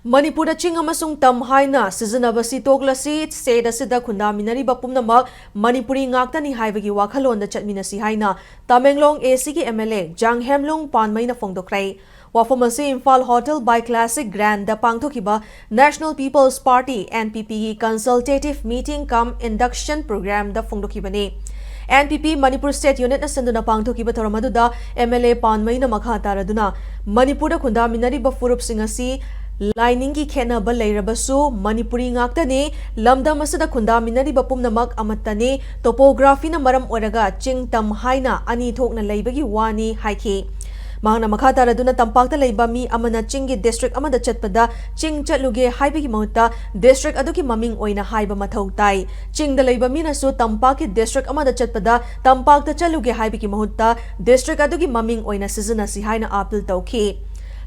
Manipur Ching amasung Taam haina sizinabasi toglasi state asida khundaminariba pumnamak Manipuri ngaktani haibagi wakhalonda chatminasi haina Janghemlung AC ki MLA Janghemlung panmaina phongdokrai wafamasi Imphal Hotel by Classic Grand da pangthokiba National People's Party NPP consultative meeting cum induction program da phongdokibani NPP Manipur State Unit na senduna pangthokiba thoramaduda MLA panmaina makha taraduna Manipur da khundaminariba furup singasi Lining ki khena ba leirabasu Manipuri ngaktani lamdam asada khundaminariba pumnamak amatani topography na maram oraga Ching Taam haina ani thokna leibagi wani haiki mahna makha taraduna tampakta leiba mi amana Ching gi district amada chatpada Ching chatluge haibagi mahutta district aduki maming oina haiba mathau tai Ching da leiba mi na su tampak ki district amada chatpada tampakta chatluge haibagi mahutta district aduki maming oina sizana si haina appeal tauki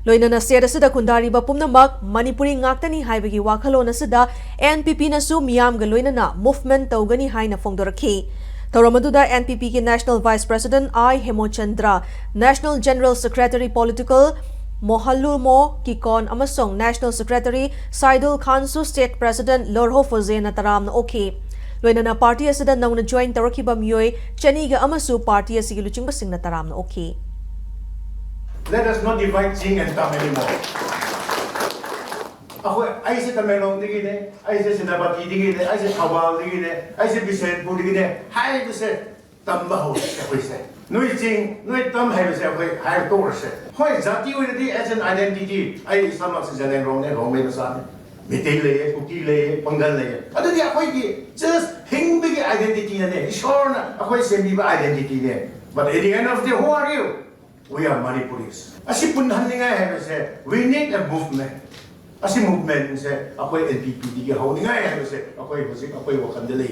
Loinana state asida khundariba pumnamak Manipuri ngaktani haibagi wakhalon asida NPP na su miyam ga loinana movement tawgani haina phongdorakhi Tauramaduda NPP ki National Vice President I Hemochandra National General Secretary Political Mohallumo Kikon amasong National Secretary Saidul Khansu State President Lorho Fozena Taram na okay Loinana party asida nauna join tarakiba miyoi chaniga amasu party asigi luchingba singna taram na okay Let us not divide Ching and Taam anymore. I say Janghemlung digine, I say Sinabati digine, I say Khawal digine, I say Bisentpur digine. Hai to say Taam baho we say. Nui Ching, nui Taam hai say we hai to say. Hoi jati unity as an identity. I samak se Janghemlung ne rome basan. Mite le, Kuki le, Pangal le. Adu dia hoi ki just hing big identity ne. Sure na hoi semi ba identity ne. But at the end of the day, who are you? We are Manipuris. Asi punhan ni nga hai say we need a movement. Asi movement say ako'y NPP di ka ho ni nga hai say ako'y husik ako'y wakandalay.